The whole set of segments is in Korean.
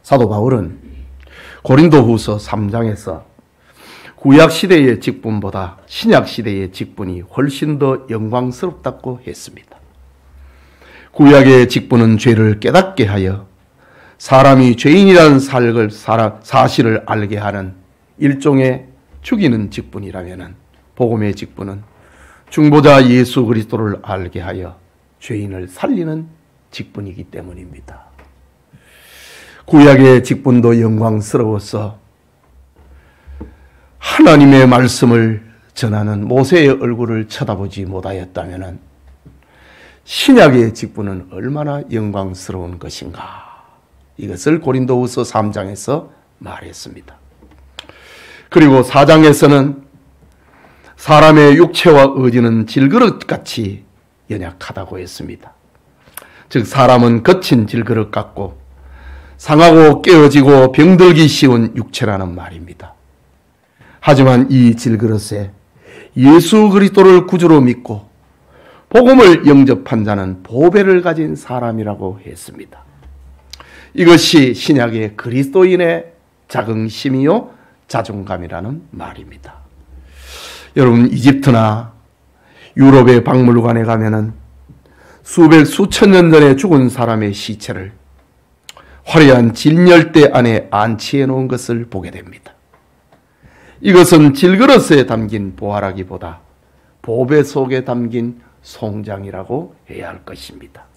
사도 바울은 고린도후서 3장에서 구약시대의 직분보다 신약시대의 직분이 훨씬 더 영광스럽다고 했습니다. 구약의 직분은 죄를 깨닫게 하여 사람이 죄인이라는 사실을 알게 하는 일종의 죽이는 직분이라면, 복음의 직분은 중보자 예수 그리스도를 알게 하여 죄인을 살리는 직분이기 때문입니다. 구약의 직분도 영광스러워서 하나님의 말씀을 전하는 모세의 얼굴을 쳐다보지 못하였다면 신약의 직분은 얼마나 영광스러운 것인가, 이것을 고린도후서 3장에서 말했습니다. 그리고 4장에서는 사람의 육체와 의지는 질그릇같이 연약하다고 했습니다. 즉 사람은 거친 질그릇 같고 상하고 깨어지고 병들기 쉬운 육체라는 말입니다. 하지만 이 질그릇에 예수 그리스도를 구주로 믿고 복음을 영접한 자는 보배를 가진 사람이라고 했습니다. 이것이 신약의 그리스도인의 자긍심이요 자존감이라는 말입니다. 여러분, 이집트나 유럽의 박물관에 가면은 수천 년 전에 죽은 사람의 시체를 화려한 진열대 안에 안치해 놓은 것을 보게 됩니다. 이것은 질그릇에 담긴 보화라기보다 보배 속에 담긴 송장이라고 해야 할 것입니다.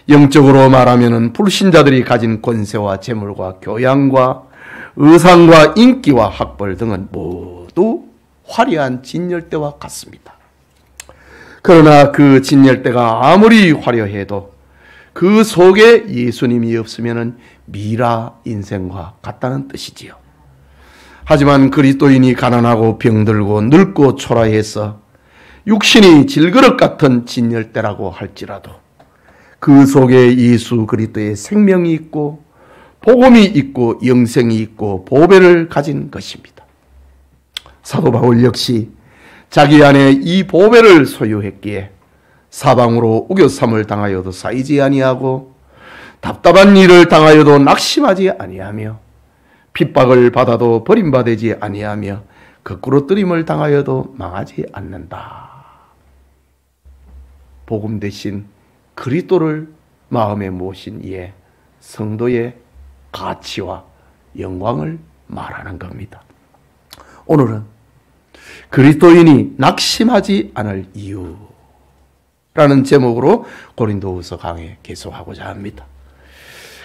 영적으로 말하면 불신자들이 가진 권세와 재물과 교양과 의상과 인기와 학벌 등은 모두 화려한 진열대와 같습니다. 그러나 그 진열대가 아무리 화려해도 그 속에 예수님이 없으면 미라 인생과 같다는 뜻이지요. 하지만 그리스도인이 가난하고 병들고 늙고 초라해서 육신이 질그릇 같은 진열대라고 할지라도 그 속에 예수 그리스도의 생명이 있고 복음이 있고 영생이 있고 보배를 가진 것입니다. 사도 바울 역시 자기 안에 이 보배를 소유했기에 사방으로 우겨삼을 당하여도 쌓이지 아니하고 답답한 일을 당하여도 낙심하지 아니하며 핍박을 받아도 버림받지 아니하며 거꾸로 뜨림을 당하여도 망하지 않는다. 복음 대신 그리스도를 마음에 모신 이의 성도의 가치와 영광을 말하는 겁니다. 오늘은 그리스도인이 낙심하지 않을 이유라는 제목으로 고린도후서 강해 계속하고자 합니다.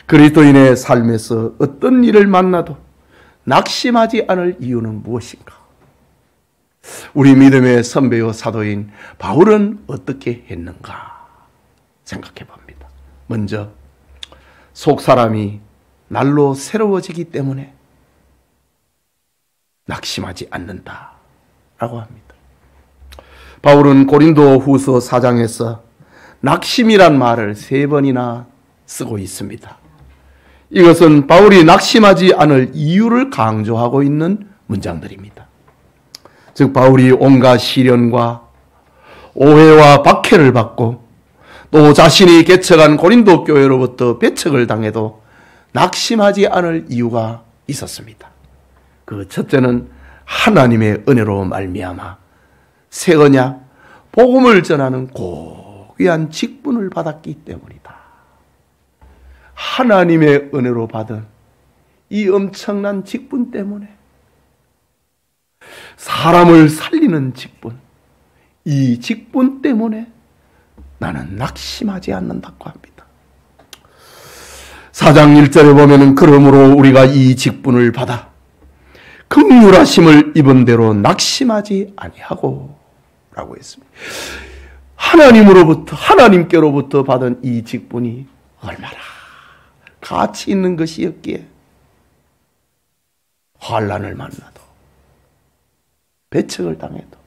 그리스도인의 삶에서 어떤 일을 만나도 낙심하지 않을 이유는 무엇인가? 우리 믿음의 선배요 사도인 바울은 어떻게 했는가 생각해 봅니다. 먼저 속사람이 날로 새로워지기 때문에 낙심하지 않는다라고 합니다. 바울은 고린도후서 4장에서 낙심이란 말을 3번이나 쓰고 있습니다. 이것은 바울이 낙심하지 않을 이유를 강조하고 있는 문장들입니다. 즉 바울이 온갖 시련과 오해와 박해를 받고 또 자신이 개척한 고린도 교회로부터 배척을 당해도 낙심하지 않을 이유가 있었습니다. 그 첫째는 하나님의 은혜로 말미암아 새 언약 복음을 전하는 고귀한 직분을 받았기 때문이다. 하나님의 은혜로 받은 이 엄청난 직분 때문에 사람을 살리는 직분, 이 직분 때문에 나는 낙심하지 않는다고 합니다. 4장 1절에 보면은 그러므로 우리가 이 직분을 받아 긍휼하심을 입은 대로 낙심하지 아니하고 라고 했습니다. 하나님께로부터 받은 이 직분이 얼마나 가치 있는 것이었기에 환난을 만나도 배척을 당해도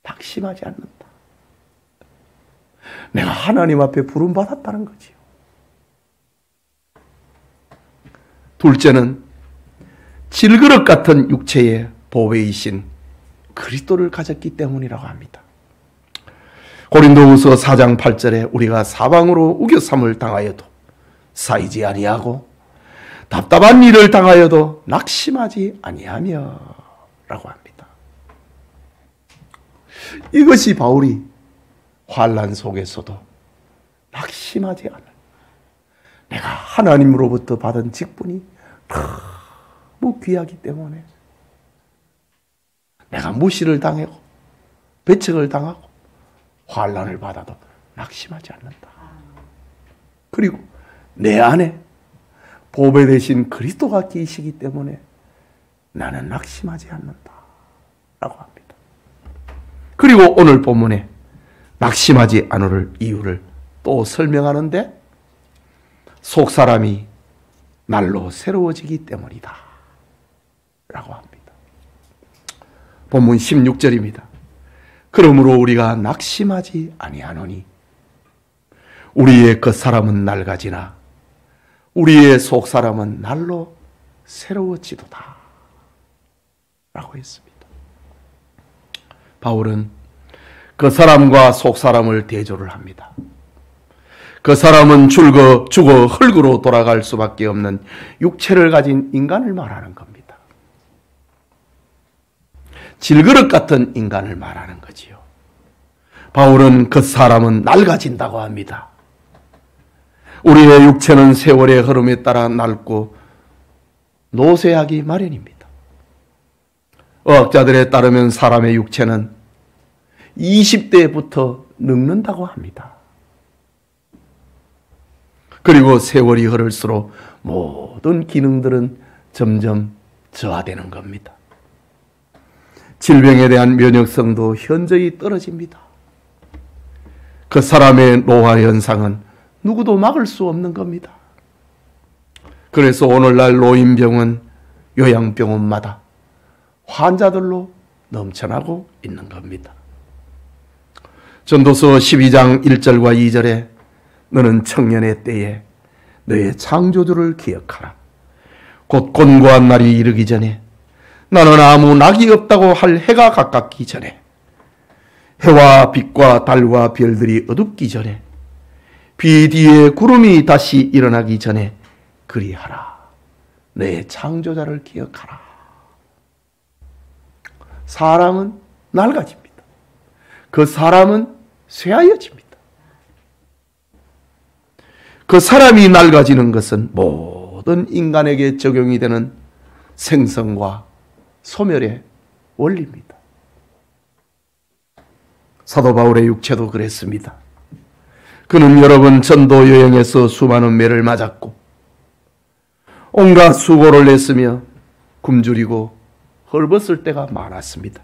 낙심하지 않는다. 내가 하나님 앞에 부름받았다는 거지요. 둘째는 질그릇 같은 육체의 보배이신 그리스도를 가졌기 때문이라고 합니다. 고린도후서 4장 8절에 우리가 사방으로 우겨삼을 당하여도 쌓이지 아니하고 답답한 일을 당하여도 낙심하지 아니하며 라고 합니다. 이것이 바울이 환난 속에서도 낙심하지 않을, 내가 하나님으로부터 받은 직분이 너무 귀하기 때문에 내가 무시를 당하고 배척을 당하고 환난을 받아도 낙심하지 않는다. 그리고 내 안에 보배 되신 그리스도가 계시기 때문에 나는 낙심하지 않는다 라고 합니다. 그리고 오늘 본문에 낙심하지 않을 이유를 또 설명하는데, 속사람이 날로 새로워지기 때문이다 라고 합니다. 본문 16절입니다. 그러므로 우리가 낙심하지 아니하노니 우리의 겉사람은 낡아지나 우리의 속사람은 날로 새로워지도다 라고 했습니다. 바울은 겉사람과 속사람을 대조를 합니다. 그 사람은 죽어 흙으로 돌아갈 수밖에 없는 육체를 가진 인간을 말하는 겁니다. 질그릇 같은 인간을 말하는 거지요. 바울은 겉사람은 낡아진다고 합니다. 우리의 육체는 세월의 흐름에 따라 낡고 노쇠하기 마련입니다. 의학자들에 따르면 사람의 육체는 20대부터 늙는다고 합니다. 그리고 세월이 흐를수록 모든 기능들은 점점 저하되는 겁니다. 질병에 대한 면역성도 현저히 떨어집니다. 그 사람의 노화 현상은 누구도 막을 수 없는 겁니다. 그래서 오늘날 노인병은 요양병원마다 환자들로 넘쳐나고 있는 겁니다. 전도서 12장 1절과 2절에 너는 청년의 때에 너의 창조주를 기억하라. 곧 곤고한 날이 이르기 전에, 나는 아무 낙이 없다고 할 해가 가깝기 전에, 해와 빛과 달과 별들이 어둡기 전에, 비 뒤에 구름이 다시 일어나기 전에 그리하라. 너의 창조자를 기억하라. 사람은 낡아집니다. 그 사람은 쇠하여집니다. 그 사람이 낡아지는 것은 모든 인간에게 적용이 되는 생성과 소멸의 원리입니다. 사도 바울의 육체도 그랬습니다. 그는 여러 번 전도 여행에서 수많은 매를 맞았고 온갖 수고를 냈으며 굶주리고 헐벗을 때가 많았습니다.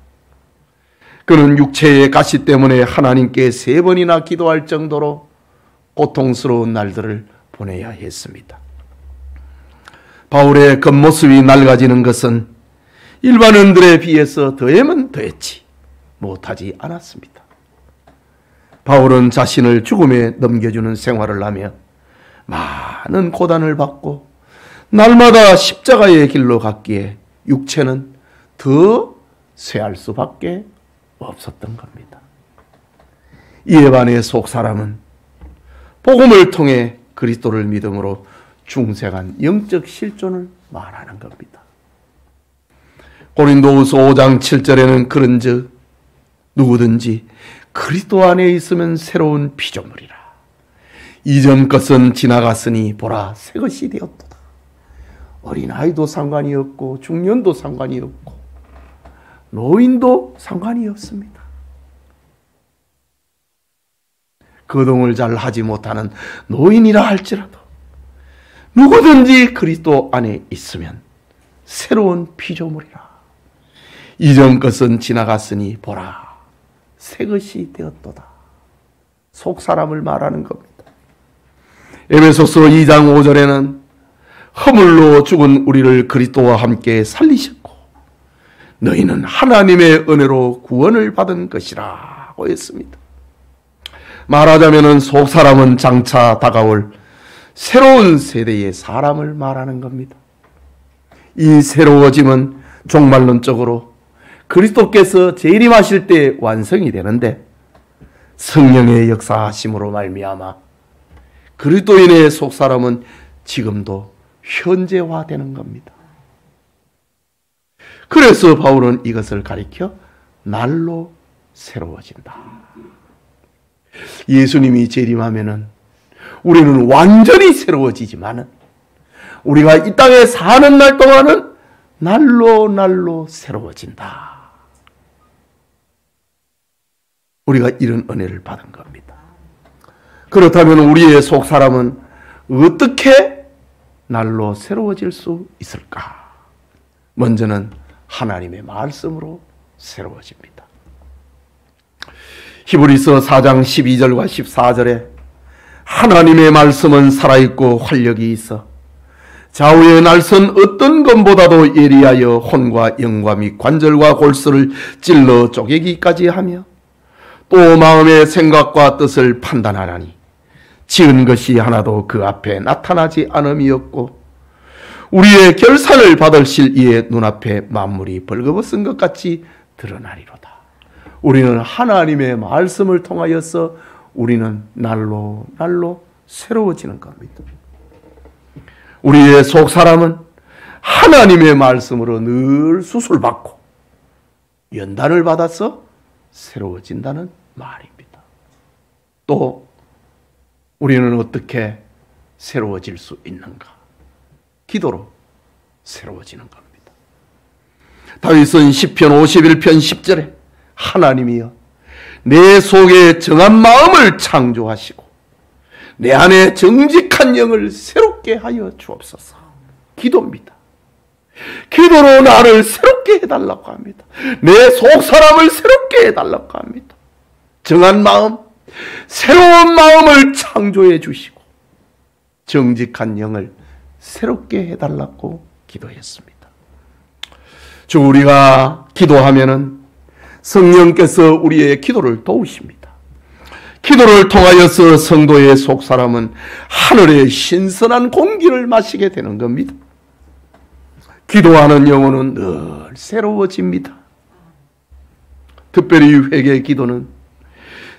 그는 육체의 가시 때문에 하나님께 3번이나 기도할 정도로 고통스러운 날들을 보내야 했습니다. 바울의 겉모습이 낡아지는 것은 일반인들에 비해서 더하면 더했지 못하지 않았습니다. 바울은 자신을 죽음에 넘겨주는 생활을 하며 많은 고단을 받고 날마다 십자가의 길로 갔기에 육체는 더 쇠할 수밖에 없었던 겁니다. 이에 반해 속사람은 복음을 통해 그리스도를 믿음으로 중생한 영적 실존을 말하는 겁니다. 고린도후서 5장 7절에는 그런즉 누구든지 그리스도 안에 있으면 새로운 피조물이라. 이전 것은 지나갔으니 보라 새 것이 되었도다. 어린아이도 상관이 없고 중년도 상관이 없고 노인도 상관이 없습니다. 거동을 잘 하지 못하는 노인이라 할지라도 누구든지 그리스도 안에 있으면 새로운 피조물이라. 이전 것은 지나갔으니 보라 새 것이 되었도다. 속 사람을 말하는 겁니다. 에베소서 2장 5절에는 허물로 죽은 우리를 그리스도와 함께 살리셨고 너희는 하나님의 은혜로 구원을 받은 것이라고 했습니다. 말하자면 속 사람은 장차 다가올 새로운 세대의 사람을 말하는 겁니다. 이 새로워짐은 종말론적으로 그리스도께서 재림하실 때 완성이 되는데 성령의 역사하심으로 말미암아 그리스도인의 속사람은 지금도 현재화되는 겁니다. 그래서 바울은 이것을 가리켜 날로 새로워진다. 예수님이 재림하면은 우리는 완전히 새로워지지만은 우리가 이 땅에 사는 날 동안은 날로 새로워진다. 우리가 이런 은혜를 받은 겁니다. 그렇다면 우리의 속사람은 어떻게 날로 새로워질 수 있을까? 먼저는 하나님의 말씀으로 새로워집니다. 히브리서 4장 12절과 14절에 하나님의 말씀은 살아있고 활력이 있어 좌우의 날선 어떤 것보다도 예리하여 혼과 영과 및 관절과 골수를 찔러 쪼개기까지 하며 또 마음의 생각과 뜻을 판단하라니 지은 것이 하나도 그 앞에 나타나지 않음이었고 우리의 결산을 받으실 이의 눈앞에 만물이 벌거벗은 것 같이 드러나리로다. 우리는 하나님의 말씀을 통하여서 우리는 날로 새로워지는 겁니다. 우리의 속사람은 하나님의 말씀으로 늘 수술받고 연단을 받아서 새로워진다는 말입니다. 또 우리는 어떻게 새로워질 수 있는가? 기도로 새로워지는 겁니다. 다윗은 시편 51편 10절에 하나님이여 내 속에 정한 마음을 창조하시고 내 안에 정직한 영을 새롭게 하여 주옵소서. 기도입니다. 기도로 나를 새롭게 해달라고 합니다. 내 속사람을 새롭게 해달라고 합니다. 정한 마음, 새로운 마음을 창조해 주시고 정직한 영을 새롭게 해달라고 기도했습니다. 주 우리가 기도하면은 성령께서 우리의 기도를 도우십니다. 기도를 통하여서 성도의 속사람은 하늘의 신선한 공기를 마시게 되는 겁니다. 기도하는 영혼은 늘 새로워집니다. 특별히 회개 기도는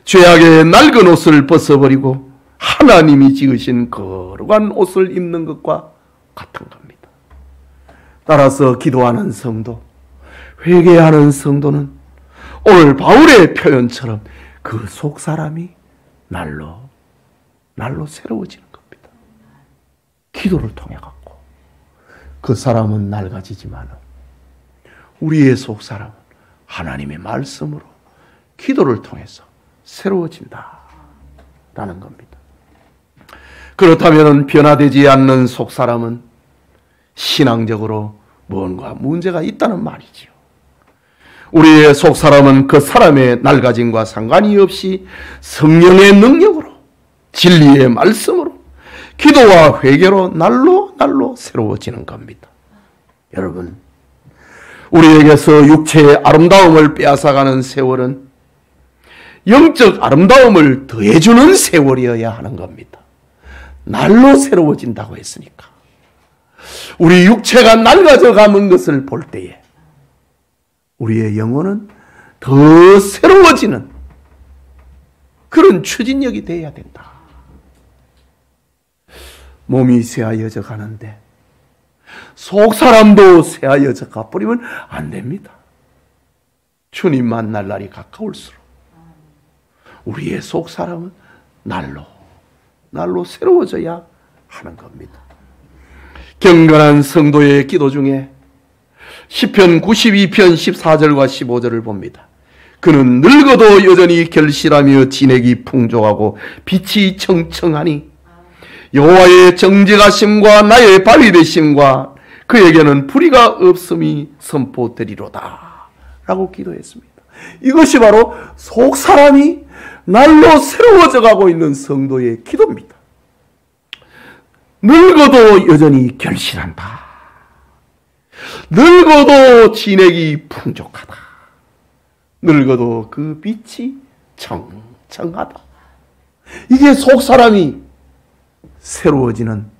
죄악의 낡은 옷을 벗어버리고 하나님이 지으신 거룩한 옷을 입는 것과 같은 겁니다. 따라서 기도하는 성도, 회개하는 성도는 오늘 바울의 표현처럼 그 속사람이 날로 새로워지는 겁니다. 기도를 통해 갖고 그 사람은 낡아지지만 우리의 속사람은 하나님의 말씀으로 기도를 통해서 새로워진다라는 겁니다. 그렇다면 변화되지 않는 속사람은 신앙적으로 뭔가 문제가 있다는 말이지요. 우리의 속사람은 그 사람의 낡아짐과 상관이 없이 성령의 능력으로 진리의 말씀으로 기도와 회개로 날로 새로워지는 겁니다. 여러분, 우리에게서 육체의 아름다움을 빼앗아가는 세월은 영적 아름다움을 더해주는 세월이어야 하는 겁니다. 날로 새로워진다고 했으니까 우리 육체가 낡아져 가는 것을 볼 때에 우리의 영혼은 더 새로워지는 그런 추진력이 되어야 된다. 몸이 새하여져 가는데 속사람도 새하여져 가버리면 안 됩니다. 주님 만날 날이 가까울수록 우리의 속사람은 날로 새로워져야 하는 겁니다. 경건한 성도의 기도 중에 시편 92편 14절과 15절을 봅니다. 그는 늙어도 여전히 결실하며 진액이 풍족하고 빛이 청청하니 여호와의 정직하심과 나의 발이 되심과 그에게는 불의가 없음이 선포되리로다 라고 기도했습니다. 이것이 바로 속사람이 날로 새로워져 가고 있는 성도의 기도입니다. 늙어도 여전히 결실한다. 늙어도 진액이 풍족하다. 늙어도 그 빛이 청청하다. 이게 속사람이 새로워지는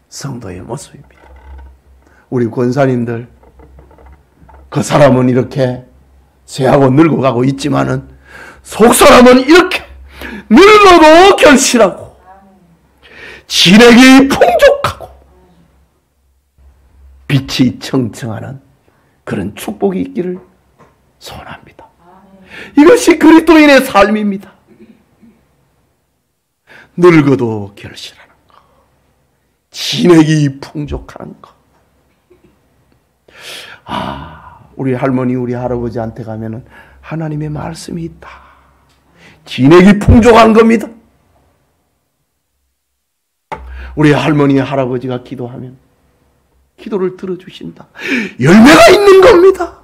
성도의 모습입니다. 우리 권사님들, 그 사람은 이렇게 쇠하고 늙어가고 있지만은 속사람은 이렇게 늙어도 결실하고 진액이 풍족하고 빛이 청청하는 그런 축복이 있기를 소원합니다. 이것이 그리스도인의 삶입니다. 늙어도 결실하는 것, 진액이 풍족하는 것. 우리 할머니, 우리 할아버지한테 가면은 하나님의 말씀이 있다. 진액이 풍족한 겁니다. 우리 할머니, 할아버지가 기도하면 기도를 들어주신다. 열매가 있는 겁니다.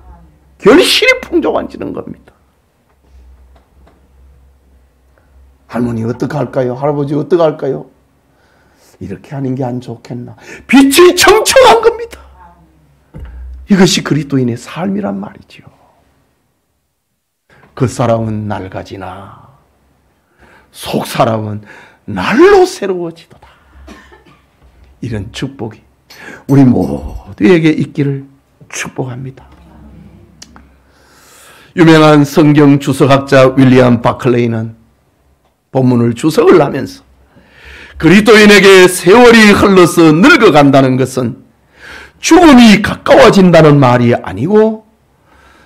결실이 풍족해지는 겁니다. 할머니 어떡할까요? 할아버지 어떡할까요? 이렇게 하는 게 안 좋겠나? 빛이 청청한 겁니다. 이것이 그리스도인의 삶이란 말이지요. 겉사람은 낡아지나 속사람은 날로 새로워지도다. 이런 축복이 우리 모두에게 있기를 축복합니다. 유명한 성경 주석학자 윌리엄 바클레이는 본문을 주석을 하면서 그리스도인에게 세월이 흘러서 늙어간다는 것은 죽음이 가까워진다는 말이 아니고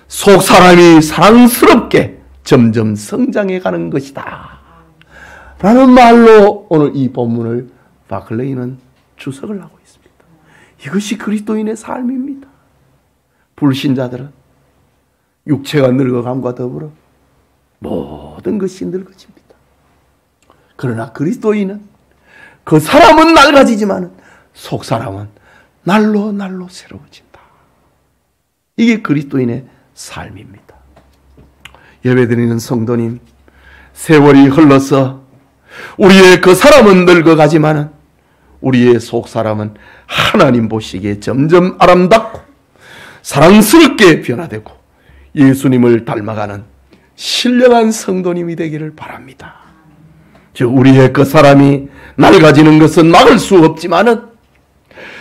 속 사람이 사랑스럽게 점점 성장해가는 것이다 라는 말로 오늘 이 본문을 바클레이는 주석을 하고 있습니다. 이것이 그리스도인의 삶입니다. 불신자들은 육체가 늙어감과 더불어 모든 것이 늙어집니다. 그러나 그리스도인은 그 사람은 낡아지지만 속 사람은 날로 날로 새로워진다. 이게 그리스도인의 삶입니다. 예배드리는 성도님, 세월이 흘러서 우리의 그 사람은 늙어가지만 우리의 속 사람은 하나님 보시기에 점점 아름답고 사랑스럽게 변화되고 예수님을 닮아가는 신령한 성도님이 되기를 바랍니다. 즉 우리의 그 사람이 낡아지는 것은 막을 수 없지만은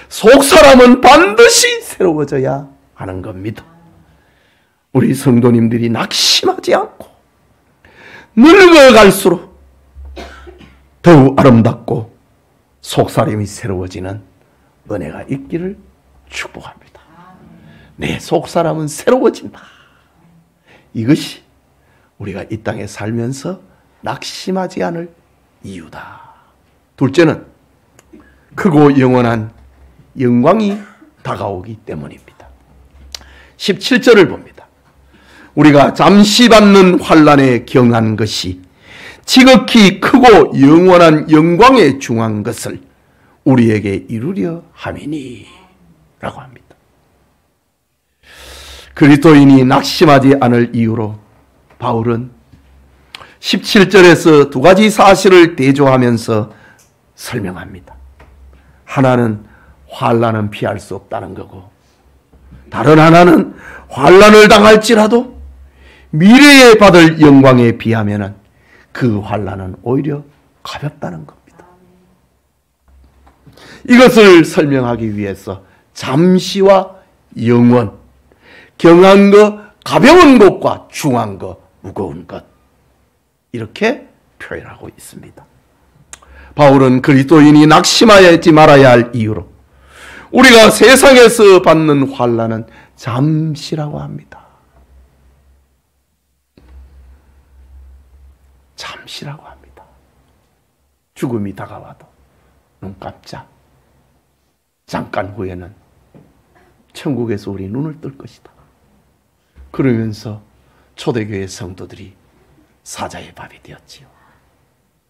속 사람은 반드시 새로워져야 하는 겁니다. 우리 성도님들이 낙심하지 않고 늙어갈수록 더욱 아름답고 속 사람이 새로워지는 은혜가 있기를 축복합니다. 내 속 사람은 새로워진다. 이것이 우리가 이 땅에 살면서 낙심하지 않을 이유다. 둘째는 크고 영원한 영광이 다가오기 때문입니다. 17절을 봅니다. 우리가 잠시 받는 환난에 경한 것이 지극히 크고 영원한 영광에 중한 것을 우리에게 이루려 함이니 라고 합니다. 그리스도인이 낙심하지 않을 이유로 바울은 17절에서 두 가지 사실을 대조하면서 설명합니다. 하나는 환난은 피할 수 없다는 거고, 다른 하나는 환난을 당할지라도 미래에 받을 영광에 비하면 그 환난은 오히려 가볍다는 겁니다. 이것을 설명하기 위해서 잠시와 영원, 경한 것, 가벼운 것과 중한 것, 무거운 것, 이렇게 표현하고 있습니다. 바울은 그리스도인이 낙심하지 말아야 할 이유로 우리가 세상에서 받는 환난은 잠시라고 합니다. 잠시라고 합니다. 죽음이 다가와도 눈 깜짝, 잠깐 후에는 천국에서 우리 눈을 뜰 것이다. 그러면서 초대교회 성도들이 사자의 밥이 되었지요.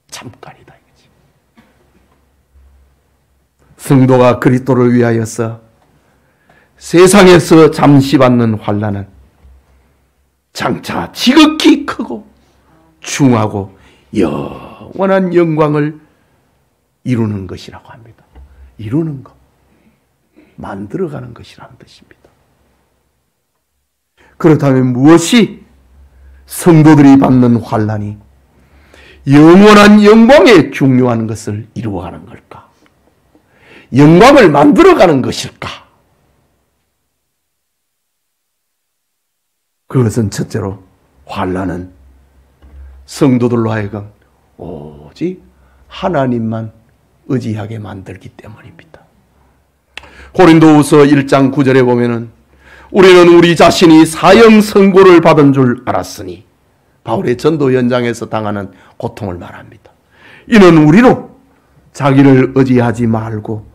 잠깐이다 이거지. 성도가 그리스도를 위하여서 세상에서 잠시 받는 환난은 장차 지극히 크고 중하고 영원한 영광을 이루는 것이라고 합니다. 이루는 것, 만들어가는 것이라는 뜻입니다. 그렇다면 무엇이 성도들이 받는 환난이 영원한 영광에 중요한 것을 이루어가는 걸까? 영광을 만들어가는 것일까? 그것은 첫째로 환난은 성도들로 하여금 오직 하나님만 의지하게 만들기 때문입니다. 고린도후서 1장 9절에 보면은 우리는 우리 자신이 사형 선고를 받은 줄 알았으니, 바울의 전도 현장에서 당하는 고통을 말합니다. 이는 우리로 자기를 의지하지 말고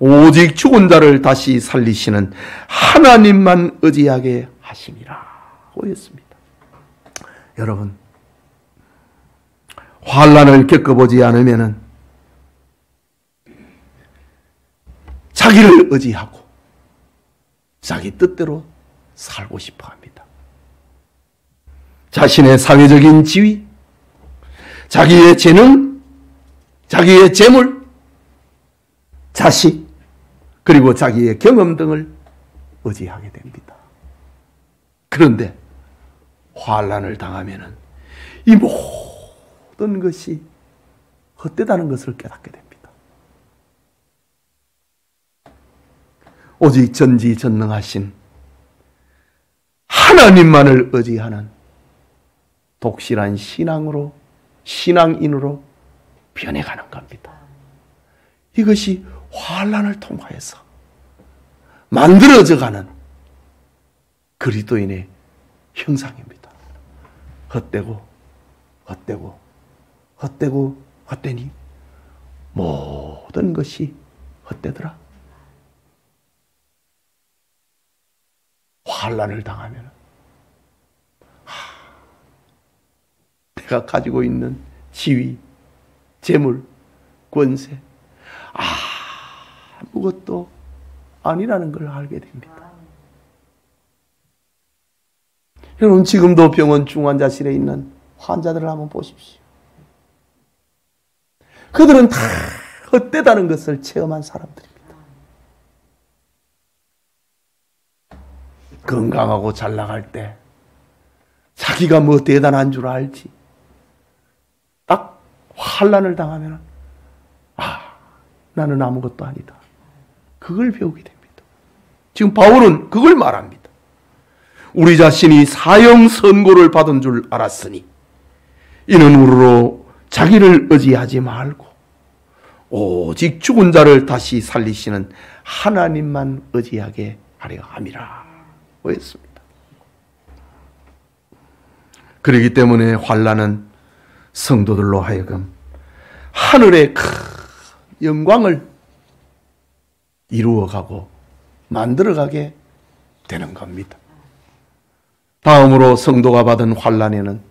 오직 죽은 자를 다시 살리시는 하나님만 의지하게 하심이라 하였습니다. 여러분, 환난을 겪어보지 않으면은 자기를 의지하고 자기 뜻대로 살고 싶어 합니다. 자신의 사회적인 지위, 자기의 재능, 자기의 재물, 자식, 그리고 자기의 경험 등을 의지하게 됩니다. 그런데 환난을 당하면은 이 모든 것이 헛되다는 것을 깨닫게 됩니다. 오직 전지전능하신 하나님만을 의지하는 독실한 신앙인으로 변해가는 겁니다. 이것이 환난을 통하여서 만들어져가는 그리스도인의 형상입니다. 헛되니 모든 것이 헛되더라. 환난을 당하면 내가 가지고 있는 지위, 재물, 권세 아무것도 아니라는 걸 알게 됩니다. 여러분, 지금도 병원 중환자실에 있는 환자들을 한번 보십시오. 그들은 다 헛되다는 것을 체험한 사람들입니다. 건강하고 잘 나갈 때 자기가 뭐 대단한 줄 알지, 딱 환난을 당하면 나는 아무것도 아니다. 그걸 배우게 됩니다. 지금 바울은 그걸 말합니다. 우리 자신이 사형 선고를 받은 줄 알았으니 이는 우리로 자기를 의지하지 말고 오직 죽은 자를 다시 살리시는 하나님만 의지하게 하려 함이라 했습니다. 그렇기 때문에 환난은 성도들로 하여금 하늘의 큰 영광을 이루어가고 만들어가게 되는 겁니다. 다음으로 성도가 받은 환난에는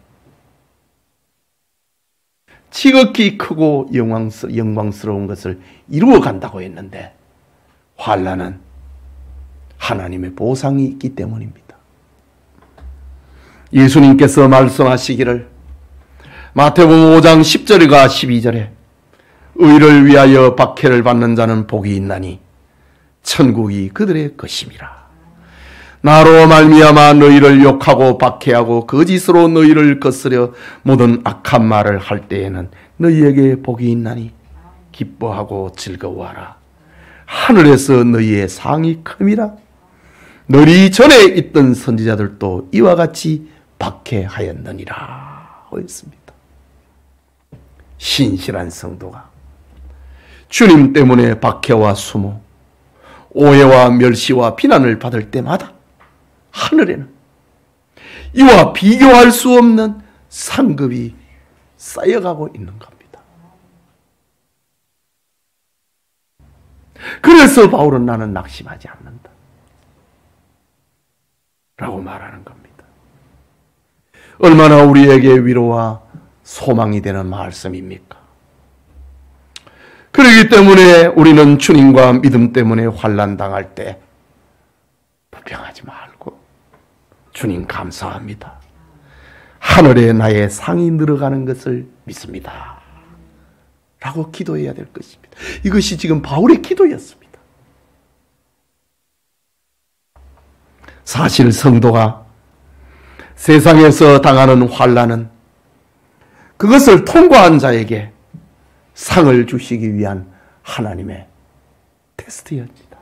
지극히 크고 영광스러운 것을 이루어간다고 했는데, 환난은 하나님의 보상이 있기 때문입니다. 예수님께서 말씀하시기를 마태복음 5장 10절과 12절에 의를 위하여 박해를 받는 자는 복이 있나니 천국이 그들의 것임이라. 나로 말미암아 너희를 욕하고 박해하고 거짓으로 너희를 거스려 모든 악한 말을 할 때에는 너희에게 복이 있나니 기뻐하고 즐거워하라. 하늘에서 너희의 상이 큼이라. 너희 전에 있던 선지자들도 이와 같이 박해하였느니라 하였습니다. 신실한 성도가 주님 때문에 박해와 수모, 오해와 멸시와 비난을 받을 때마다 하늘에는 이와 비교할 수 없는 상급이 쌓여가고 있는 겁니다. 그래서 바울은 나는 낙심하지 않는다 라고 말하는 겁니다. 얼마나 우리에게 위로와 소망이 되는 말씀입니까? 그렇기 때문에 우리는 주님과 믿음 때문에 환난 당할 때 불평하지 말고 주님 감사합니다. 하늘에 나의 상이 늘어가는 것을 믿습니다. 라고 기도해야 될 것입니다. 이것이 지금 바울의 기도였습니다. 사실 성도가 세상에서 당하는 환난은 그것을 통과한 자에게 상을 주시기 위한 하나님의 테스트였습니다.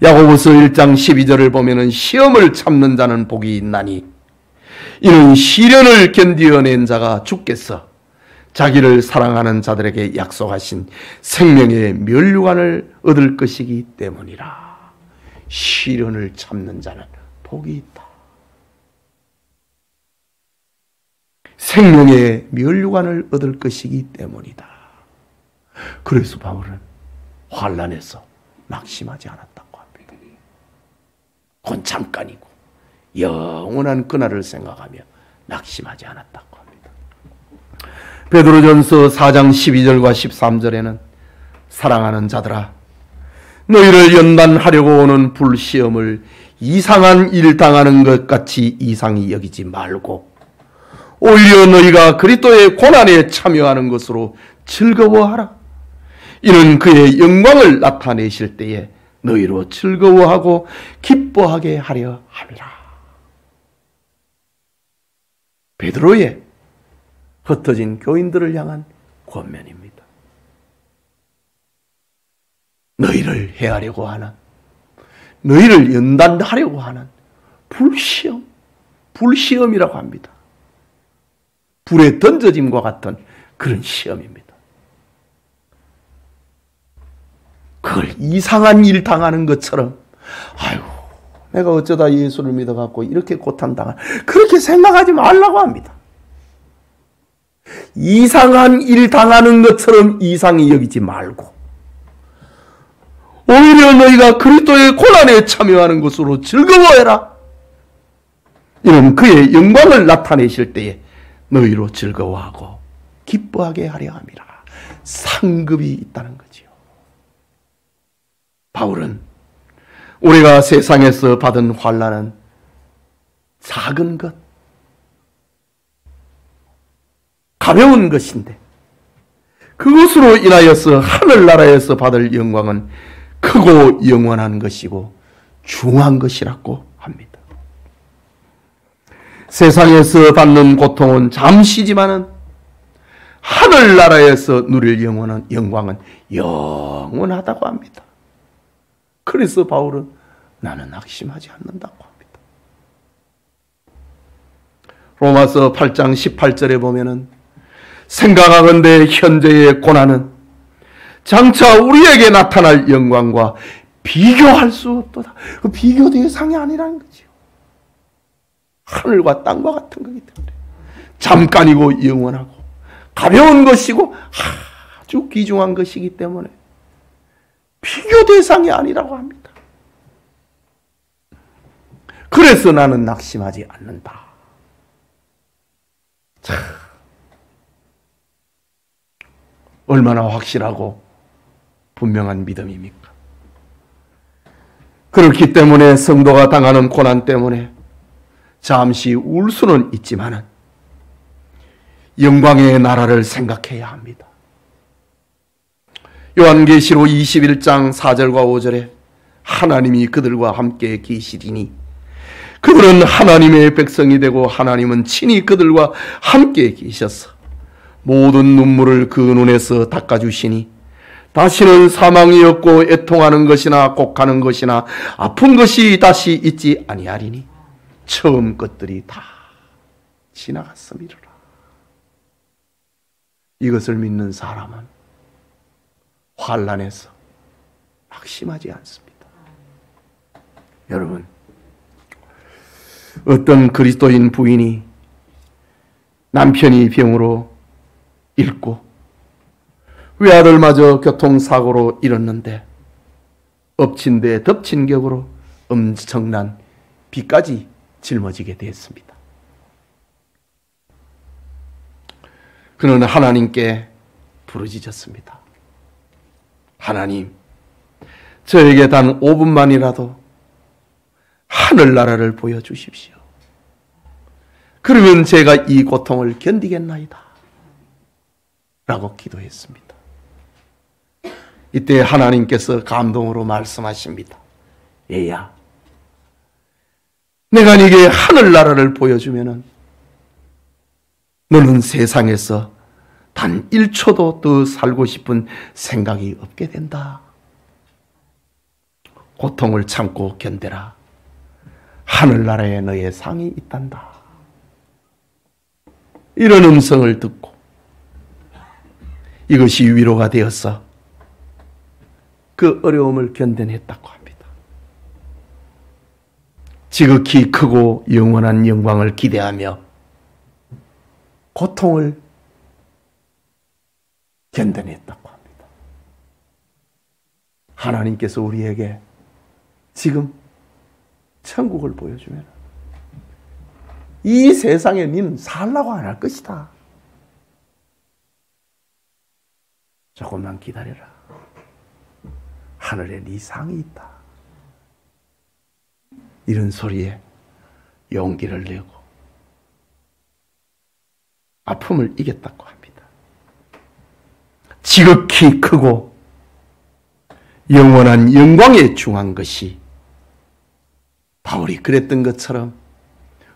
야고보서 1장 12절을 보면은 시험을 참는 자는 복이 있나니 이는 시련을 견디어낸 자가 주께서 자기를 사랑하는 자들에게 약속하신 생명의 면류관을 얻을 것이기 때문이라. 시련을 참는 자는 복이 있다. 생명의 면류관을 얻을 것이기 때문이다. 그래서 바울은 환난에서 낙심하지 않았다고 합니다. 그건 잠깐이고 영원한 그날을 생각하며 낙심하지 않았다고 합니다. 베드로전서 4장 12절과 13절에는 사랑하는 자들아, 너희를 연단하려고 오는 불시험을 이상한 일 당하는 것 같이 이상히 여기지 말고 오히려 너희가 그리스도의 고난에 참여하는 것으로 즐거워하라. 이는 그의 영광을 나타내실 때에 너희로 즐거워하고 기뻐하게 하려 함이라. 베드로의 흩어진 교인들을 향한 권면입니다. 너희를 해하려고 하는, 너희를 연단하려고 하는 불시험이라고 합니다. 불에 던져짐과 같은 그런 시험입니다. 그걸 이상한 일 당하는 것처럼, 아이고, 내가 어쩌다 예수를 믿어갖고 이렇게 고통당한, 그렇게 생각하지 말라고 합니다. 이상한 일 당하는 것처럼 이상히 여기지 말고, 오히려 너희가 그리스도의 고난에 참여하는 것으로 즐거워해라. 이는 그의 영광을 나타내실 때에 너희로 즐거워하고 기뻐하게 하려 함이라. 상급이 있다는 거지요. 바울은 우리가 세상에서 받은 환난은 작은 것, 가벼운 것인데 그것으로 인하여서 하늘나라에서 받을 영광은 크고 영원한 것이고 중한 것이라고 합니다. 세상에서 받는 고통은 잠시지만은 하늘나라에서 누릴 영광은 영원하다고 합니다. 그래서 바울은 나는 낙심하지 않는다고 합니다. 로마서 8장 18절에 보면은 생각하건대 현재의 고난은 장차 우리에게 나타날 영광과 비교할 수 없도다. 그 비교 대상이 아니라는 거죠. 하늘과 땅과 같은 거기 때문에 잠깐이고 영원하고 가벼운 것이고 아주 귀중한 것이기 때문에 비교 대상이 아니라고 합니다. 그래서 나는 낙심하지 않는다. 참, 얼마나 확실하고 분명한 믿음입니까? 그렇기 때문에 성도가 당하는 고난 때문에 잠시 울 수는 있지만은 영광의 나라를 생각해야 합니다. 요한계시록 21장 4절과 5절에 하나님이 그들과 함께 계시리니 그들은 하나님의 백성이 되고 하나님은 친히 그들과 함께 계셔서 모든 눈물을 그 눈에서 닦아주시니 다시는 사망이 없고 애통하는 것이나 곡하는 것이나 아픈 것이 다시 있지 아니하리니 처음 것들이 다 지나갔음이로라. 이것을 믿는 사람은 환난에서 낙심하지 않습니다. 여러분, 어떤 그리스도인 부인이 남편이 병으로 잃고 외아들마저 교통사고로 잃었는데 엎친 데 덮친 격으로 엄청난 빚까지 짊어지게 됐습니다. 그는 하나님께 부르짖었습니다. 하나님, 저에게 단 5분만이라도 하늘나라를 보여주십시오. 그러면 제가 이 고통을 견디겠나이다. 라고 기도했습니다. 이때 하나님께서 감동으로 말씀하십니다. 얘야, 내가 네게 하늘나라를 보여주면은 너는 세상에서 단 1초도 더 살고 싶은 생각이 없게 된다. 고통을 참고 견뎌라. 하늘나라에 너의 상이 있단다. 이런 음성을 듣고 이것이 위로가 되어서 그 어려움을 견뎌냈다고 합니다. 지극히 크고 영원한 영광을 기대하며 고통을 견뎌냈다고 합니다. 하나님께서 우리에게 지금 천국을 보여주면 이 세상에 너는 살라고 안 할 것이다. 조금만 기다려라. 하늘에 네 상이 있다. 이런 소리에 용기를 내고 아픔을 이겼다고 합니다. 지극히 크고 영원한 영광에 중한 것이 바울이 그랬던 것처럼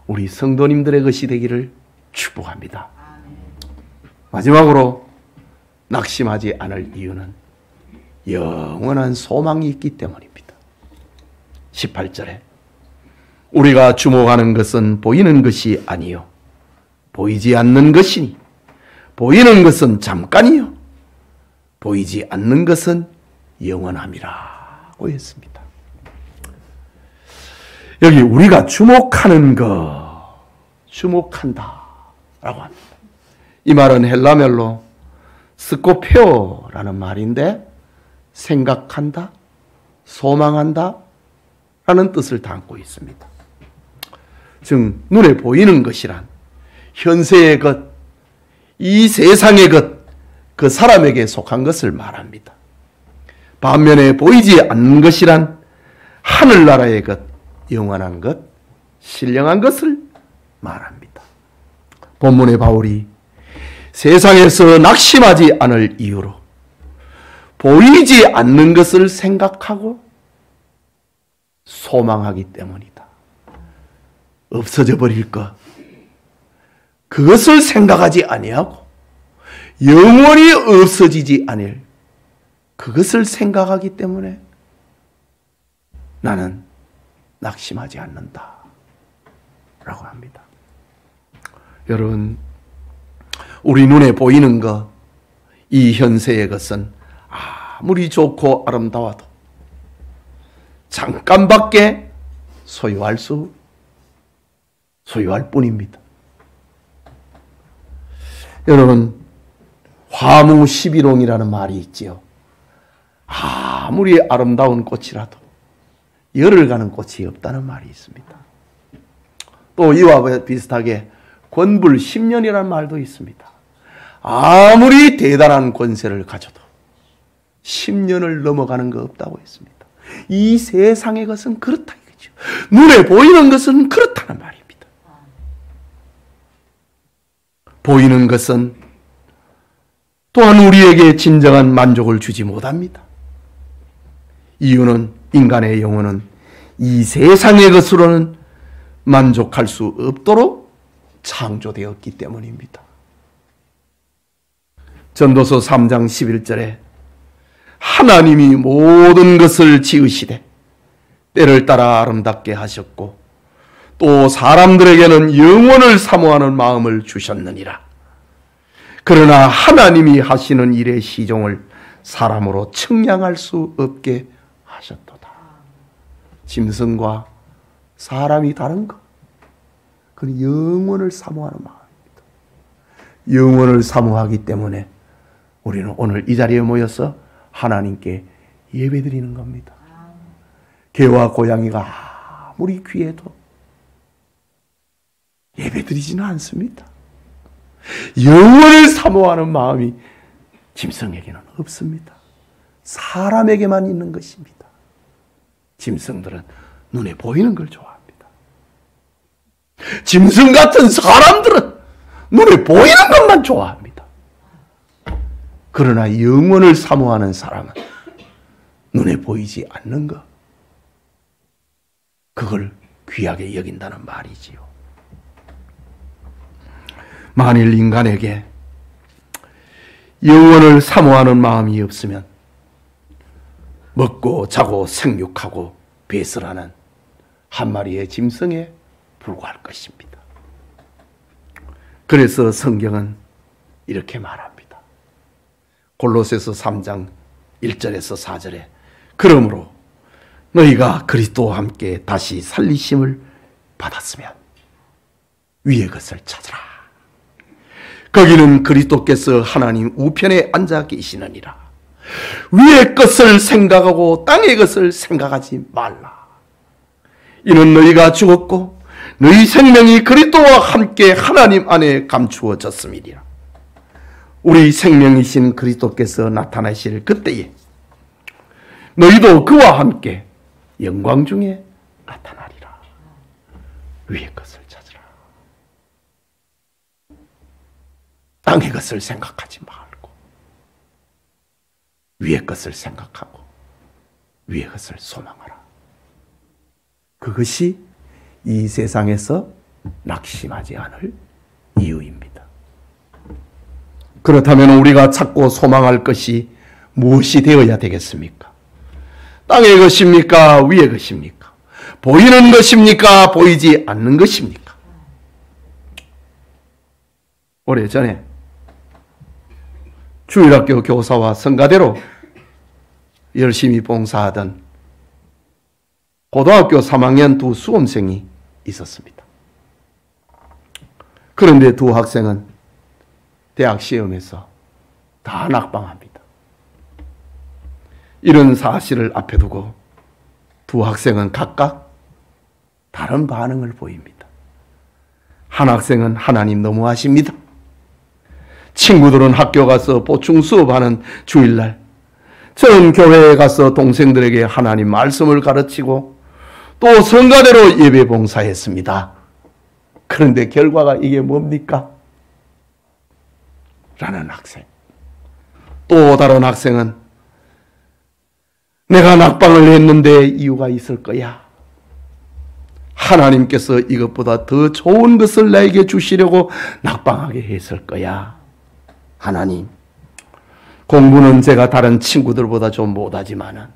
우리 성도님들의 것이 되기를 축복합니다. 마지막으로 낙심하지 않을 이유는 영원한 소망이 있기 때문입니다. 18절에 우리가 주목하는 것은 보이는 것이 아니요 보이지 않는 것이니 보이는 것은 잠깐이요 보이지 않는 것은 영원함이라고 했습니다. 여기 우리가 주목하는 것, 주목한다라고 합니다. 이 말은 헬라말로 스코페오라는 말인데 생각한다, 소망한다 라는 뜻을 담고 있습니다. 즉 눈에 보이는 것이란 현세의 것, 이 세상의 것, 그 사람에게 속한 것을 말합니다. 반면에 보이지 않는 것이란 하늘나라의 것, 영원한 것, 신령한 것을 말합니다. 본문의 바울이 세상에서 낙심하지 않을 이유로 보이지 않는 것을 생각하고 소망하기 때문이다. 없어져 버릴 것, 그것을 생각하지 아니하고 영원히 없어지지 않을 그것을 생각하기 때문에 나는 낙심하지 않는다 라고 합니다. 여러분, 우리 눈에 보이는 것, 이 현세의 것은 아무리 좋고 아름다워도 잠깐밖에 소유할 뿐입니다. 여러분, 화무 11홍이라는 말이 있지요. 아무리 아름다운 꽃이라도 열을 가는 꽃이 없다는 말이 있습니다. 또 이와 비슷하게 권불 10년이라는 말도 있습니다. 아무리 대단한 권세를 가져도 10년을 넘어가는 거 없다고 했습니다. 이 세상의 것은 그렇다 이거죠. 눈에 보이는 것은 그렇다는 말입니다. 보이는 것은 또한 우리에게 진정한 만족을 주지 못합니다. 이유는 인간의 영혼은 이 세상의 것으로는 만족할 수 없도록 창조되었기 때문입니다. 전도서 3장 11절에 하나님이 모든 것을 지으시되 때를 따라 아름답게 하셨고 또 사람들에게는 영원을 사모하는 마음을 주셨느니라. 그러나 하나님이 하시는 일의 시종을 사람으로 측량할 수 없게 하셨도다. 짐승과 사람이 다른 것, 그건 영원을 사모하는 마음입니다. 영원을 사모하기 때문에 우리는 오늘 이 자리에 모여서 하나님께 예배드리는 겁니다. 개와 고양이가 아무리 귀해도 예배드리지는 않습니다. 영원을 사모하는 마음이 짐승에게는 없습니다. 사람에게만 있는 것입니다. 짐승들은 눈에 보이는 걸 좋아합니다. 짐승 같은 사람들은 눈에 보이는 것만 좋아합니다. 그러나 영원을 사모하는 사람은 눈에 보이지 않는 것, 그걸 귀하게 여긴다는 말이지요. 만일 인간에게 영원을 사모하는 마음이 없으면 먹고 자고 생육하고 배설하는 한 마리의 짐승에 불과할 것입니다. 그래서 성경은 이렇게 말합니다. 골로새서 3장 1절에서 4절에 그러므로 너희가 그리스도와 함께 다시 살리심을 받았으면 위의 것을 찾으라. 거기는 그리스도께서 하나님 우편에 앉아 계시느니라. 위의 것을 생각하고 땅의 것을 생각하지 말라. 이는 너희가 죽었고 너희 생명이 그리스도와 함께 하나님 안에 감추어졌음이니라. 우리 생명이신 그리스도께서 나타나실 그때에 너희도 그와 함께 영광 중에 나타나리라. 위의 것을 찾으라. 땅의 것을 생각하지 말고 위의 것을 생각하고 위의 것을 소망하라. 그것이 이 세상에서 낙심하지 않을 이유입니다. 그렇다면 우리가 찾고 소망할 것이 무엇이 되어야 되겠습니까? 땅의 것입니까? 위의 것입니까? 보이는 것입니까? 보이지 않는 것입니까? 오래전에 주일학교 교사와 성가대로 열심히 봉사하던 고등학교 3학년 두 수험생이 있었습니다. 그런데 두 학생은 대학 시험에서 다 낙방합니다. 이런 사실을 앞에 두고 두 학생은 각각 다른 반응을 보입니다. 한 학생은 하나님 너무하십니다. 친구들은 학교 가서 보충 수업하는 주일날, 저는 교회에 가서 동생들에게 하나님 말씀을 가르치고 또 성가대로 예배 봉사했습니다. 그런데 결과가 이게 뭡니까? 라는 학생. 또 다른 학생은 내가 낙방을 했는데 이유가 있을 거야. 하나님께서 이것보다 더 좋은 것을 나에게 주시려고 낙방하게 했을 거야. 하나님, 공부는 제가 다른 친구들보다 좀 못하지만은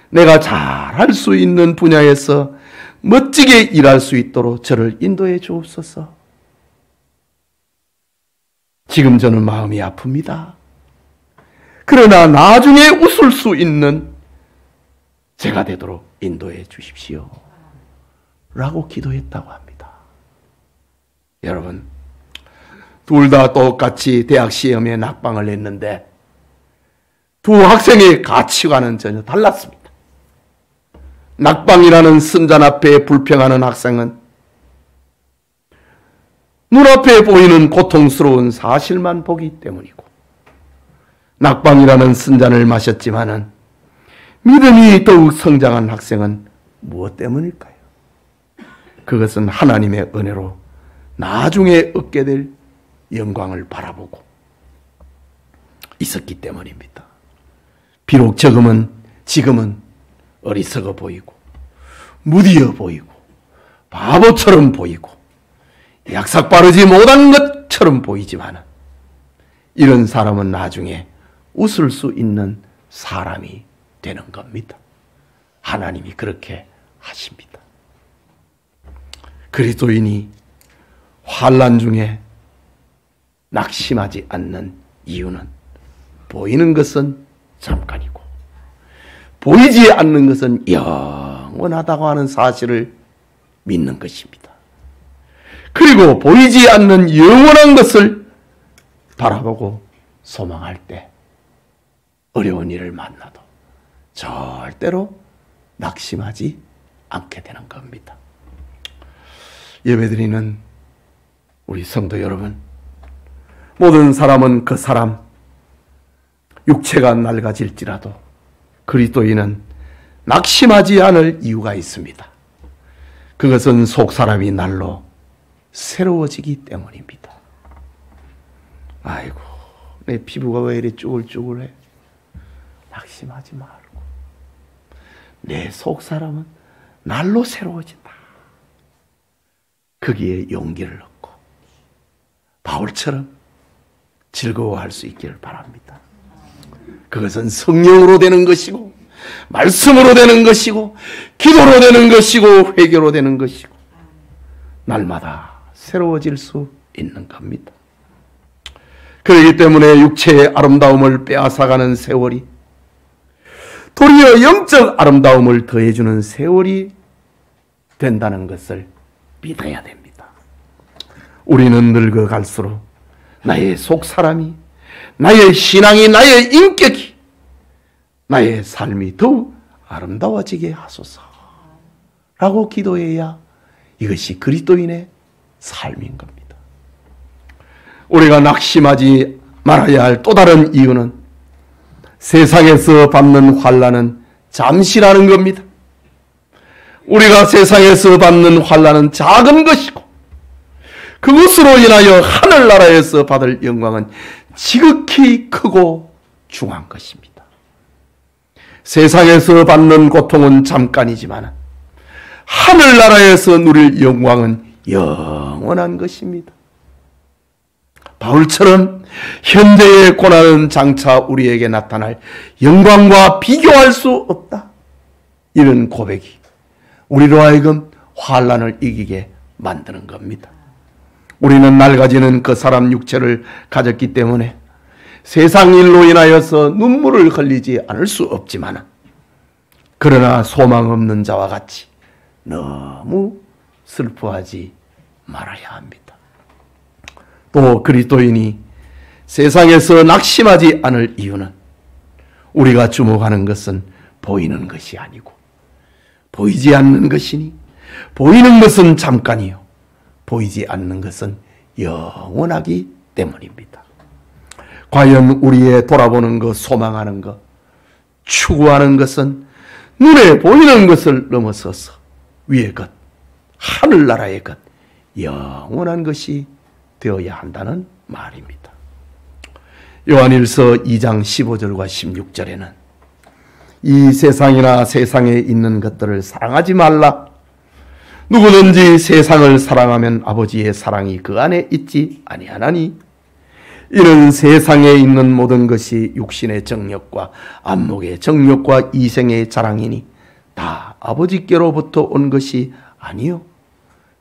내가 잘할 수 있는 분야에서 멋지게 일할 수 있도록 저를 인도해 주옵소서. 지금 저는 마음이 아픕니다. 그러나 나중에 웃을 수 있는 제가 되도록 인도해 주십시오. 라고 기도했다고 합니다. 여러분, 둘 다 똑같이 대학 시험에 낙방을 했는데 두 학생의 가치관은 전혀 달랐습니다. 낙방이라는 선잔 앞에 불평하는 학생은 눈앞에 보이는 고통스러운 사실만 보기 때문이고, 낙방이라는 선잔을 마셨지만은 믿음이 더욱 성장한 학생은 무엇 때문일까요? 그것은 하나님의 은혜로 나중에 얻게 될 영광을 바라보고 있었기 때문입니다. 비록 지금은 어리석어 보이고 무디어 보이고 바보처럼 보이고 약삭 빠르지 못한 것처럼 보이지만 이런 사람은 나중에 웃을 수 있는 사람이 되는 겁니다. 하나님이 그렇게 하십니다. 그리스도인이 환난 중에 낙심하지 않는 이유는 보이는 것은 잠깐이고 보이지 않는 것은 영원하다고 하는 사실을 믿는 것입니다. 그리고 보이지 않는 영원한 것을 바라보고 소망할 때 어려운 일을 만나도 절대로 낙심하지 않게 되는 겁니다. 예배드리는 우리 성도 여러분, 모든 사람은 그 사람 육체가 낡아질지라도 그리스도인은 낙심하지 않을 이유가 있습니다. 그것은 속사람이 날로 새로워지기 때문입니다. 아이고, 내 피부가 왜 이리 쭈글쭈글해? 낙심하지 말고 내 속사람은 날로 새로워진다. 거기에 용기를 얻고 바울처럼 즐거워할 수 있기를 바랍니다. 그것은 성령으로 되는 것이고 말씀으로 되는 것이고 기도로 되는 것이고 회개로 되는 것이고 날마다 새로워질 수 있는 겁니다. 그렇기 때문에 육체의 아름다움을 빼앗아가는 세월이 도리어 영적 아름다움을 더해주는 세월이 된다는 것을 믿어야 됩니다. 우리는 늙어갈수록 나의 속사람이, 나의 신앙이, 나의 인격이, 나의 삶이 더욱 아름다워지게 하소서 라고 기도해야 이것이 그리스도인의 삶인 겁니다. 우리가 낙심하지 말아야 할 또 다른 이유는 세상에서 받는 환난은 잠시라는 겁니다. 우리가 세상에서 받는 환난은 작은 것이고 그것으로 인하여 하늘나라에서 받을 영광은 지극히 크고 중한 것입니다. 세상에서 받는 고통은 잠깐이지만 하늘나라에서 누릴 영광은 영원한 것입니다. 바울처럼 현재의 고난은 장차 우리에게 나타날 영광과 비교할 수 없다. 이런 고백이 우리로 하여금 환난을 이기게 만드는 겁니다. 우리는 낡아지는 그 사람 육체를 가졌기 때문에 세상 일로 인하여서 눈물을 흘리지 않을 수 없지만 그러나 소망 없는 자와 같이 너무 슬퍼하지 말아야 합니다. 또 그리스도인이 세상에서 낙심하지 않을 이유는 우리가 주목하는 것은 보이는 것이 아니고 보이지 않는 것이니 보이는 것은 잠깐이요 보이지 않는 것은 영원하기 때문입니다. 과연 우리의 돌아보는 것, 소망하는 것, 추구하는 것은 눈에 보이는 것을 넘어서서 위의 것, 하늘나라의 것, 영원한 것이 되어야 한다는 말입니다. 요한일서 2장 15절과 16절에는 이 세상이나 세상에 있는 것들을 사랑하지 말라. 누구든지 세상을 사랑하면 아버지의 사랑이 그 안에 있지 아니하나니 이는 세상에 있는 모든 것이 육신의 정욕과 안목의 정욕과 이생의 자랑이니 다 아버지께로부터 온 것이 아니요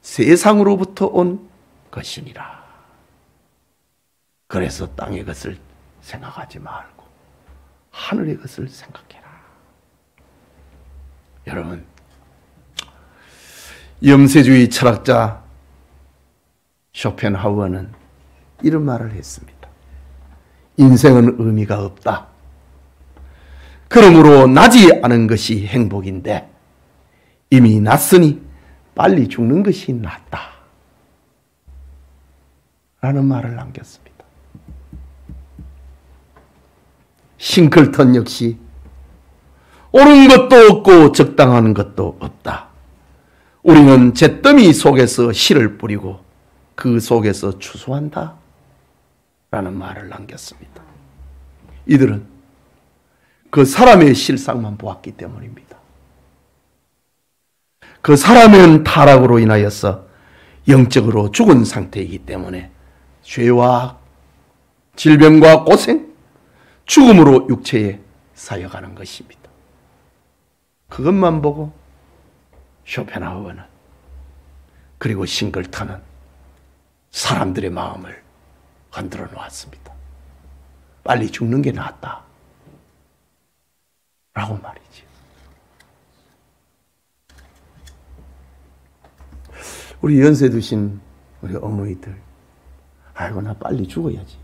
세상으로부터 온 것이니라. 그래서 땅의 것을 생각하지 말고 하늘의 것을 생각해라. 여러분, 염세주의 철학자 쇼펜하우어는 이런 말을 했습니다. 인생은 의미가 없다. 그러므로 나지 않은 것이 행복인데 이미 났으니 빨리 죽는 것이 낫다. 라는 말을 남겼습니다. 싱클턴 역시 옳은 것도 없고 적당한 것도 없다. 우리는 잿더미 속에서 씨를 뿌리고 그 속에서 추수한다. 라는 말을 남겼습니다. 이들은 그 사람의 실상만 보았기 때문입니다. 그 사람은 타락으로 인하여서 영적으로 죽은 상태이기 때문에 죄와 질병과 고생, 죽음으로 육체에 사여가는 것입니다. 그것만 보고 쇼펜하우어는 그리고 싱글턴은 사람들의 마음을 흔들어 놓았습니다. 빨리 죽는 게 낫다. 라고 말이지. 우리 연세 드신 우리 어머니들, 아이고 나 빨리 죽어야지.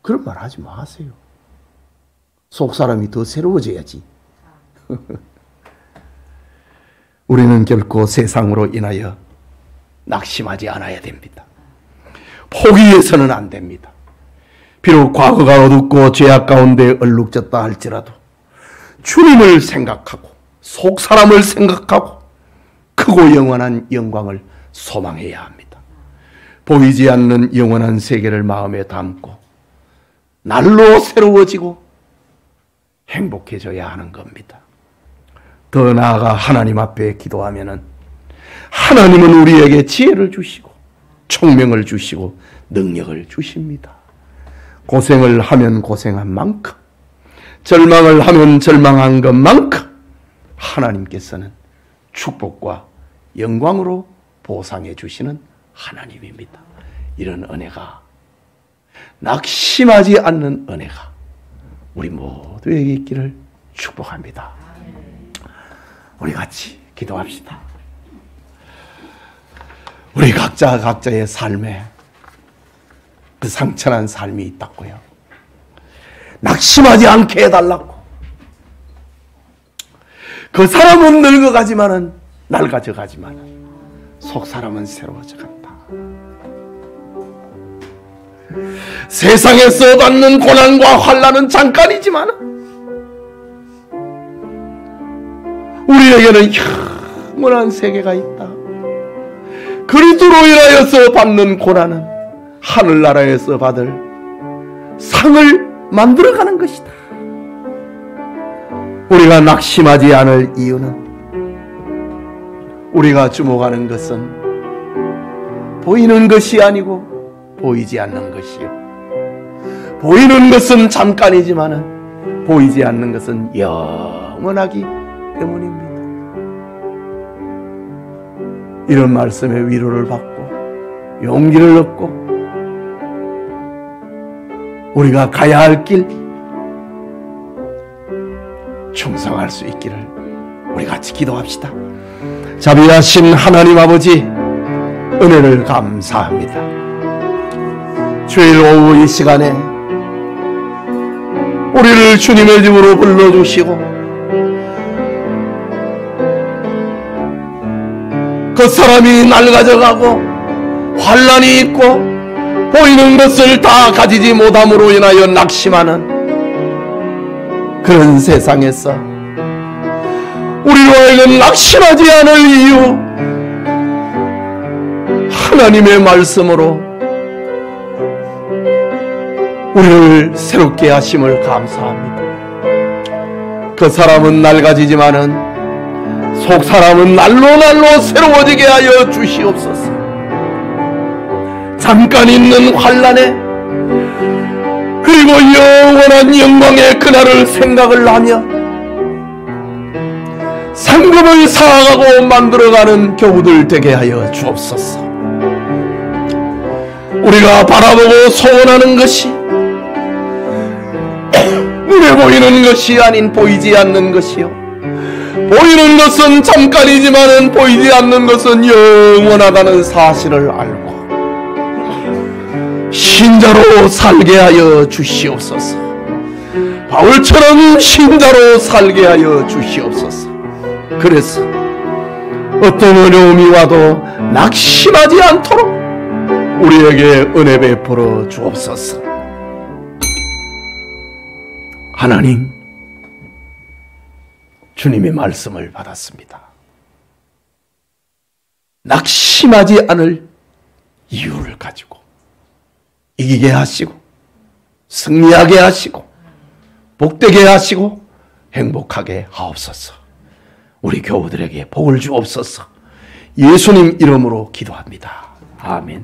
그런 말 하지 마세요. 속 사람이 더 새로워져야지. 우리는 결코 세상으로 인하여 낙심하지 않아야 됩니다. 포기해서는 안 됩니다. 비록 과거가 어둡고 죄악 가운데 얼룩졌다 할지라도 주님을 생각하고 속 사람을 생각하고 크고 영원한 영광을 소망해야 합니다. 보이지 않는 영원한 세계를 마음에 담고 날로 새로워지고 행복해져야 하는 겁니다. 더 나아가 하나님 앞에 기도하면은 하나님은 우리에게 지혜를 주시고 총명을 주시고 능력을 주십니다. 고생을 하면 고생한 만큼, 절망을 하면 절망한 것만큼 하나님께서는 축복과 영광으로 보상해 주시는 하나님입니다. 이런 은혜가 낙심하지 않는 은혜가 우리 모두에게 있기를 축복합니다. 우리 같이 기도합시다. 우리 각자 각자의 삶에 그 상처난 삶이 있다고요. 낙심하지 않게 해달라고. 그 사람은 늙어가지만은 낡아져가지만은 속 사람은 새로워져 간다. 세상에서 받는 고난과 환난은 잠깐이지만은 우리에게는 영원한 세계가 있다. 그리스도로 인하여서 받는 고난은 하늘나라에서 받을 상을 만들어가는 것이다. 우리가 낙심하지 않을 이유는 우리가 주목하는 것은 보이는 것이 아니고 보이지 않는 것이요. 보이는 것은 잠깐이지만 보이지 않는 것은 영원하기 때문입니다. 이런 말씀에 위로를 받고 용기를 얻고 우리가 가야 할 길 충성할 수 있기를 우리 같이 기도합시다. 자비하신 하나님 아버지, 은혜를 감사합니다. 주일 오후 이 시간에 우리를 주님의 집으로 불러주시고 그 사람이 낡아져가고 환난이 있고 보이는 것을 다 가지지 못함으로 인하여 낙심하는 그런 세상에서 우리로 하여금 낙심하지 않을 이유, 하나님의 말씀으로 우리를 새롭게 하심을 감사합니다. 그 사람은 낡아지지만은 속 사람은 날로 새로워지게 하여 주시옵소서. 잠깐 있는 환난에 그리고 영원한 영광의 그날을 생각을 하며 상급을 쌓아가고 만들어가는 교우들 되게 하여 주옵소서. 우리가 바라보고 소원하는 것이 눈에 보이는 것이 아닌 보이지 않는 것이요, 보이는 것은 잠깐이지만은 보이지 않는 것은 영원하다는 사실을 알고 신자로 살게 하여 주시옵소서. 바울처럼 신자로 살게 하여 주시옵소서. 그래서 어떤 어려움이 와도 낙심하지 않도록 우리에게 은혜 베풀어 주옵소서. 하나님, 주님의 말씀을 받았습니다. 낙심하지 않을 이유를 가지고 이기게 하시고 승리하게 하시고 복되게 하시고 행복하게 하옵소서. 우리 교우들에게 복을 주옵소서. 예수님 이름으로 기도합니다. 아멘.